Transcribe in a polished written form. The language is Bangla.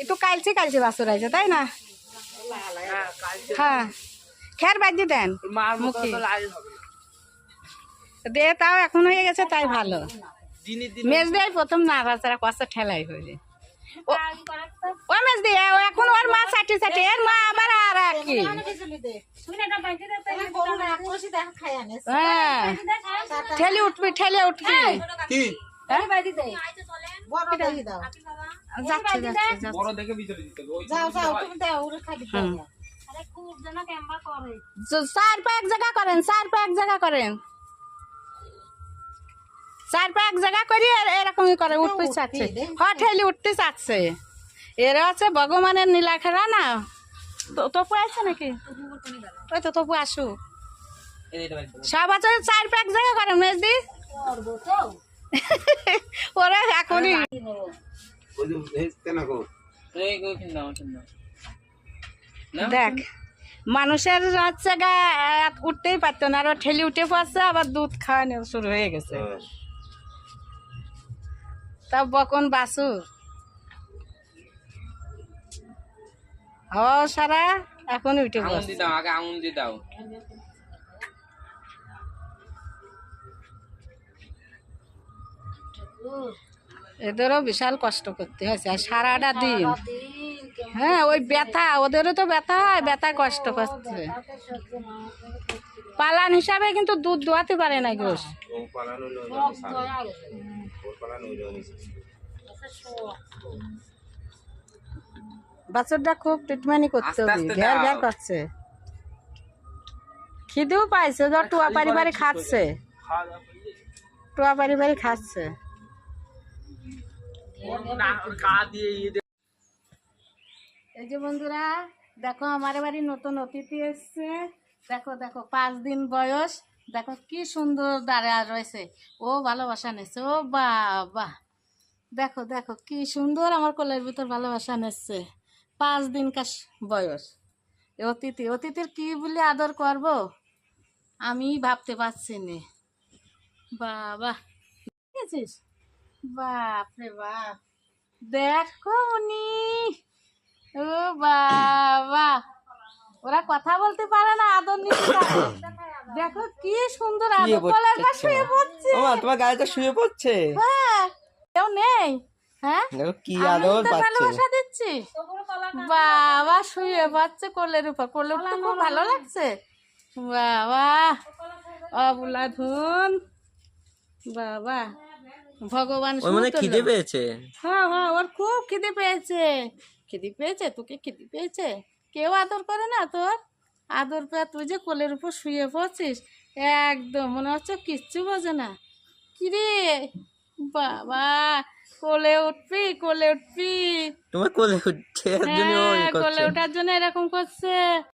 একটু কালচে কালচে বাছুর আছে তাই না? হ্যাঁ, খের বাজি দেন দে, তাও এখন হয়ে গেছে তাই ভালো। মেজ দেয় প্রথম নাড়াচাড়া কষা ঠেলাই হয়ে ও মেজ দিয়ে এখন ওর মা চাটি চাটি এর মা আবার আর কি। হ্যাঁ, ঠেলে উঠবি ঠেলে উঠবি। চার পা এক জায়গা করেন, চার পা এক জায়গা করেন, চার পা এক জায়গা করি এরকমই করে উঠতে চাচ্ছে। হ্যাঁ, ঠেলে উঠতে চাচ্ছে। এরা হচ্ছে ভগবানের নীলাখেলা না। তপু আছে নাকি? ওই তো তপু আসু সব আছে। চার পা এক জায়গা করেন মেজদি ওরা এখনই দেখ মানুষের হচ্ছে গা উঠতেই পারতো না, আরো ঠেলি উঠে পড়ছে, আবার দুধ খাওয়ানো শুরু হয়ে গেছে। তা বকন বাসুর সারা এখন উঠে পড়ছে। এদেরও বিশাল কষ্ট করতে হয়েছে আর সারাটা দিন। হ্যাঁ, ওই ব্যথা, ওদেরও তো ব্যথা হয়, ব্যথা কষ্ট করছে। পালান হিসাবে কিন্তু দুধ দোয়াতে পারে না গোস। বাছুরটা খুব ট্রিটমেন্ট করতে হবে, ঘের ঘের করছে, খিদেও পাইছে, ধর টুয়া পারি পারি খাচ্ছে, টুয়া পারি পারি খাচ্ছে। এই যে বন্ধুরা দেখো আমার বাড়ি নতুন অতিথি এসছে। দেখো দেখো 5 দিন বয়স, দেখো কি সুন্দর দাঁড়া রয়েছে। ও ভালোবাসা নিচ্ছে, ও বাবা দেখো দেখো কি সুন্দর আমার কোলের ভিতর ভালোবাসা নিচ্ছে। 5 দিন বয়স অতিথি। অতিথির কি বলে আদর করব আমি ভাবতে পারছি না। বাবা দেখেছিস? বাপ রে বাপ, দেখো উনি, ও বাবা, ওরা কথা বলতে পারে না, আদর নিতে পারে। দেখো কি সুন্দর আদর, কোলের পাশে শুয়ে পড়ছে। ওমা তোমার গায়ে শুয়ে পড়ছে। হ্যাঁ, কেউ নেই। হ্যাঁ, দেখো কি আদর পাচ্ছে, ভালোবাসা দিচ্ছি। বাবা শুয়ে পড়ছে কোলের উপর, কোলে উঠতে খুব ভালো লাগছে। বাবা অবুলা ধুন, বাবা ভগবান খিদে পেয়েছে। হ্যাঁ হ্যাঁ, ওর খুব খিদে পেয়েছে। খিদে পেয়েছে, তোকে খিদে পেয়েছে? কেউ আদর করে না তোর? আদর পেয়ে তুই যে কোলের উপর শুয়ে পড়ছিস, একদম মনে হচ্ছে কিচ্ছু বোঝে না। কিরে বাবা, কোলে উঠবি, কোলে উঠবি। তোমার কোলে উঠছে, কোলে ওঠার জন্য এরকম করছে।